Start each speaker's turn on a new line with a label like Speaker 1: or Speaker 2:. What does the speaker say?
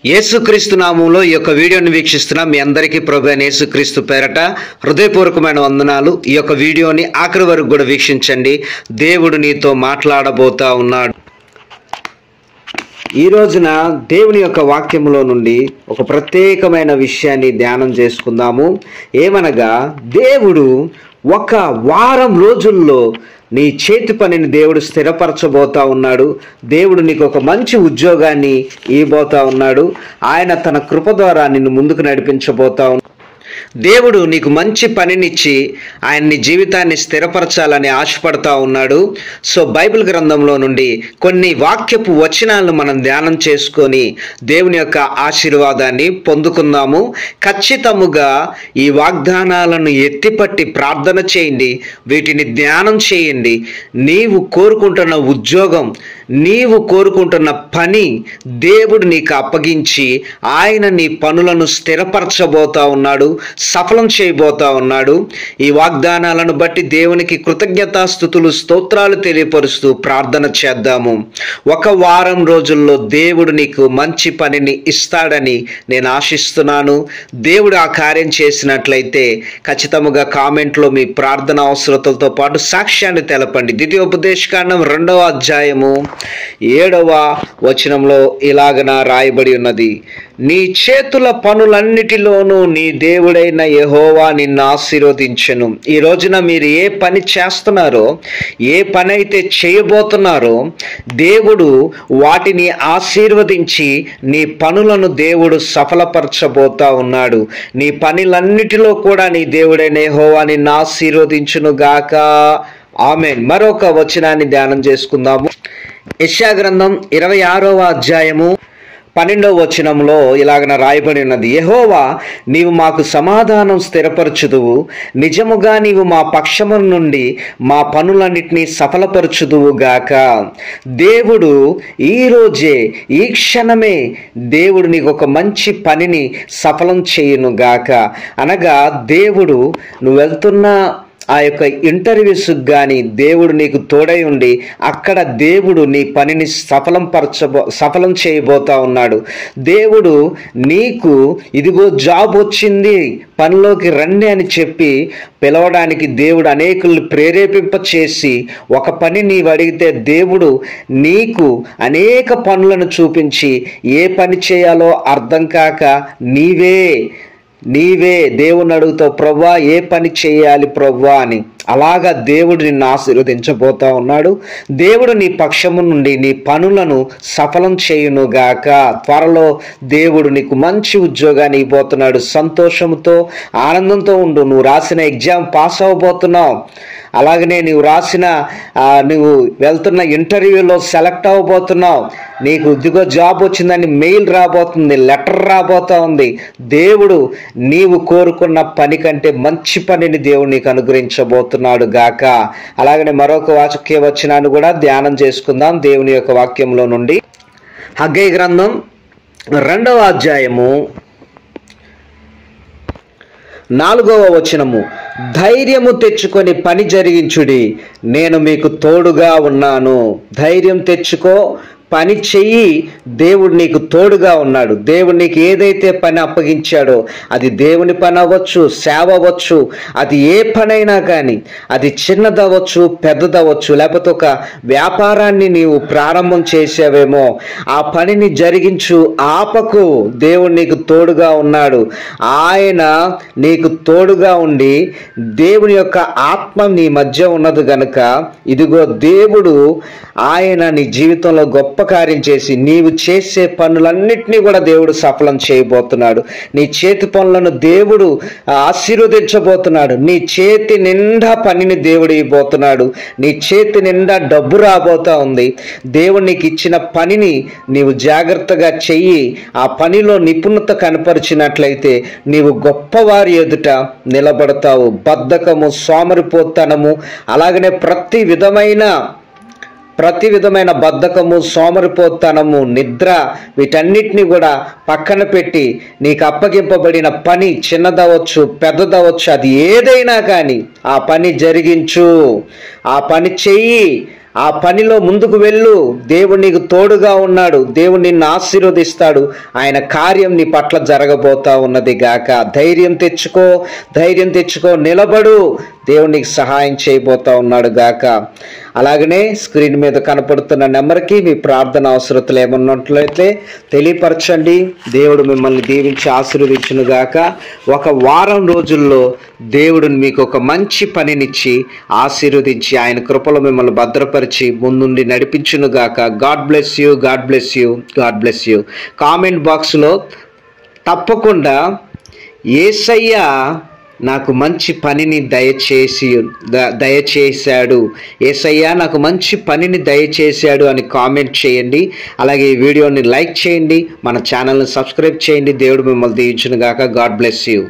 Speaker 1: యేసుక్రీస్తు నామములో ఈ యొక్క వీడియోని వీక్షిస్తున్న మీ అందరికీ ప్రభువైన యేసుక్రీస్తు పేరట హృదయపూర్వకమైన వందనాలు. ఈ యొక్క వీడియోని ఆఖరి వరకు కూడా వీక్షించండి. దేవుడు నీతో మాట్లాడబోతా ఉన్నాడు. ఈ రోజున దేవుని యొక్క వాక్యములో నుండి ఒక ప్రత్యేకమైన విషయాన్ని ధ్యానం చేసుకుందాము. ఏమనగా, దేవుడు ఒక వారం రోజుల్లో నీ చేతి పనిని దేవుడు స్థిరపరచబోతా ఉన్నాడు. దేవుడు నీకు ఒక మంచి ఉద్యోగాన్ని ఇవ్వబోతా ఉన్నాడు. ఆయన తన కృప ద్వారా నిన్ను ముందుకు నడిపించబోతా ఉన్నాడు. దేవుడు నీకు మంచి పనినిచ్చి ఆయన నీ జీవితాన్ని స్థిరపరచాలని ఆశపడతా ఉన్నాడు. సో బైబిల్ గ్రంథంలో నుండి కొన్ని వాక్యపు వచనాలను మనం ధ్యానం చేసుకొని దేవుని యొక్క ఆశీర్వాదాన్ని పొందుకుందాము. ఖచ్చితముగా ఈ వాగ్దానాలను ఎత్తిపట్టి ప్రార్థన చేయండి, వీటిని ధ్యానం చేయండి. నీవు కోరుకుంటున్న ఉద్యోగం, నీవు కోరుకుంటున్న పని దేవుడు నీకు అప్పగించి ఆయన నీ పనులను స్థిరపరచబోతా ఉన్నాడు, సఫలం చేయబోతా ఉన్నాడు. ఈ వాగ్దానాలను బట్టి దేవునికి కృతజ్ఞతాస్తుతులు, స్తోత్రాలు తెలియపరుస్తూ ప్రార్థన చేద్దాము. ఒక వారం రోజుల్లో దేవుడు నీకు మంచి పనిని ఇస్తాడని నేను ఆశిస్తున్నాను. దేవుడు ఆ కార్యం చేసినట్లయితే ఖచ్చితంగా కామెంట్లో మీ ప్రార్థన అవసరతలతో పాటు సాక్ష్యాన్ని తెలపండి. ద్వితీయోపదేశకాండం 2వ అధ్యాయము 7వ వచనంలో ఇలాగన రాయబడి ఉన్నది: నీ చేతుల పనులన్నిటిలోనూ నీ దేవుడైన యెహోవా నిన్ను ఆశీర్వదించెను. ఈ రోజున మీరు ఏ పని చేస్తున్నారో, ఏ పని అయితే చేయబోతున్నారో, దేవుడు వాటిని ఆశీర్వదించి నీ పనులను దేవుడు సఫలపరచబోతా ఉన్నాడు. నీ పనులన్నిటిలో కూడా నీ దేవుడైన యెహోవా నిన్ను ఆశీర్వదించును గాక. ఆమేన్. మరొక వచనాన్ని ధ్యానం చేసుకుందాము. యెషయా గ్రంథం 26వ అధ్యాయము 12వ వచనంలో ఇలాగన రాయబడి ఉన్నది: యెహోవా, నీవు మాకు సమాధానం స్థిరపరచుదువు, నిజముగా నీవు మా పక్షము నుండి మా పనులన్నిటినీ సఫలపరచుదువు గాక. దేవుడు ఈరోజే, ఈ క్షణమే దేవుడు నీకు ఒక మంచి పనిని సఫలం చేయును గాక. అనగా దేవుడు నువ్వు వెళ్తున్న ఆ యొక్క ఇంటర్వ్యూస్కి కానీ దేవుడు నీకు తోడై ఉండి అక్కడ దేవుడు నీ పనిని సఫలం చేయబోతా ఉన్నాడు. దేవుడు నీకు ఇదిగో జాబ్ వచ్చింది, పనిలోకి రండి అని చెప్పి పిలవడానికి దేవుడు అనేకులను ప్రేరేపింప చేసి ఒక పని నీవు అడిగితే దేవుడు నీకు అనేక పనులను చూపించి ఏ పని చేయాలో అర్థం కాక నీవే దేవుని అడుగుతావు, ప్రవ్వా ఏ పని చేయాలి ప్రవ్వా అని. అలాగా దేవుడు నిన్ను ఆశీర్వదించబోతా ఉన్నాడు. దేవుడు నీ పక్షము నుండి నీ పనులను సఫలం చేయునుగాక. త్వరలో దేవుడు నీకు మంచి ఉద్యోగాన్ని ఇవ్వబోతున్నాడు. సంతోషంతో, ఆనందంతో ఉండు. నువ్వు రాసిన ఎగ్జామ్ పాస్ అవ్వబోతున్నావు. అలాగనే నువ్వు వెళ్తున్న ఇంటర్వ్యూలో సెలెక్ట్ అవ్వబోతున్నావు. నీకు ఇదిగో జాబ్ వచ్చిందని మెయిల్ రాబోతుంది, లెటర్ రాబోతా ఉంది. దేవుడు నీవు కోరుకున్న పని కంటే మంచి పనిని దేవుడు నీకు అనుగ్రహించబోతున్నాడు గాక. అలాగనే మరొక వాక్య వచనాన్ని కూడా ధ్యానం చేసుకుందాం దేవుని యొక్క వాక్యంలో నుండి. హగ్గయి గ్రంథం 2వ అధ్యాయము 4వ వచనము: ధైర్యము తెచ్చుకొని పని జరిగించుడి, నేను మీకు తోడుగా ఉన్నాను. ధైర్యం తెచ్చుకో, పని చెయ్యి, దేవుడు నీకు తోడుగా ఉన్నాడు. దేవుడు నీకు ఏదైతే పని అప్పగించాడో అది దేవుని పని అవ్వచ్చు, సేవ అవ్వచ్చు, అది ఏ పనైనా కానీ, అది చిన్నదవ్వచ్చు, పెద్దదవ్వచ్చు, లేకపోతే ఒక వ్యాపారాన్ని నీవు ప్రారంభం చేసావేమో, ఆ పనిని జరిగించు, ఆపకు. దేవుడు నీకు తోడుగా ఉన్నాడు. ఆయన నీకు తోడుగా ఉండి దేవుని యొక్క ఆత్మ నీ మధ్య ఉన్నది గనుక ఇదిగో దేవుడు ఆయన నీ జీవితంలో గొప్ప కార్యం చేసి నీవు చేసే పనులన్నిటినీ కూడా దేవుడు సఫలం చేయబోతున్నాడు. నీ చేతి పనులను దేవుడు ఆశీర్వదించబోతున్నాడు. నీ చేతి నిండా పనిని దేవుడు ఇవ్వబోతున్నాడు. నీ చేతి నిండా డబ్బు రాబోతా ఉంది. దేవుడు నీకు ఇచ్చిన పనిని నీవు జాగ్రత్తగా చెయ్యి. ఆ పనిలో నిపుణత కనపరిచినట్లయితే నీవు గొప్పవారి ఎదుట నిలబడతావు. బద్ధకము, సోమరిపోతనము, అలాగనే ప్రతి విధమైన బద్ధకము, సోమరిపోతనము, నిద్ర, వీటన్నిటిని కూడా పక్కన పెట్టి నీకు అప్పగింపబడిన పని చిన్నదవచ్చు, పెద్దదవచ్చు, అది ఏదైనా కానీ ఆ పని జరిగించు, ఆ పని చెయ్యి. ఆ పనిలో ముందుకు వెళ్ళు. దేవుడు నీకు తోడుగా ఉన్నాడు. దేవుడు నిన్ను ఆశీర్వదిస్తాడు. ఆయన కార్యం నీ పట్ల జరగబోతా ఉన్నది గాక. ధైర్యం తెచ్చుకో, నిలబడు. దేవుడు నీకు సహాయం చేయబోతా ఉన్నాడు గాక. అలాగనే స్క్రీన్ మీద కనపడుతున్న నెంబర్కి మీ ప్రార్థన అవసరతలు ఏమన్నట్లయితే తెలియపరచండి. దేవుడు మిమ్మల్ని దీవించి ఆశీర్వదించును గాక. ఒక వారం రోజుల్లో దేవుడు మీకు ఒక మంచి పనినిచ్చి ఆశీర్వదించి ఆయన కృపలో మిమ్మల్ని భద్రపరిచి ముందుండి నడిపించును గాక. God bless you, God bless you, God bless you. Comment బాక్స్లో తప్పకుండా యేసయ్య నాకు మంచి పనిని దయచేశాడు, యేసయ్య నాకు మంచి పనిని దయచేశాడు అని కామెంట్ చేయండి. అలాగే ఈ వీడియోని లైక్ చేయండి, మన ఛానల్ని సబ్స్క్రైబ్ చేయండి. దేవుడు మిమ్మల్ని దీవించును గాక. God bless you.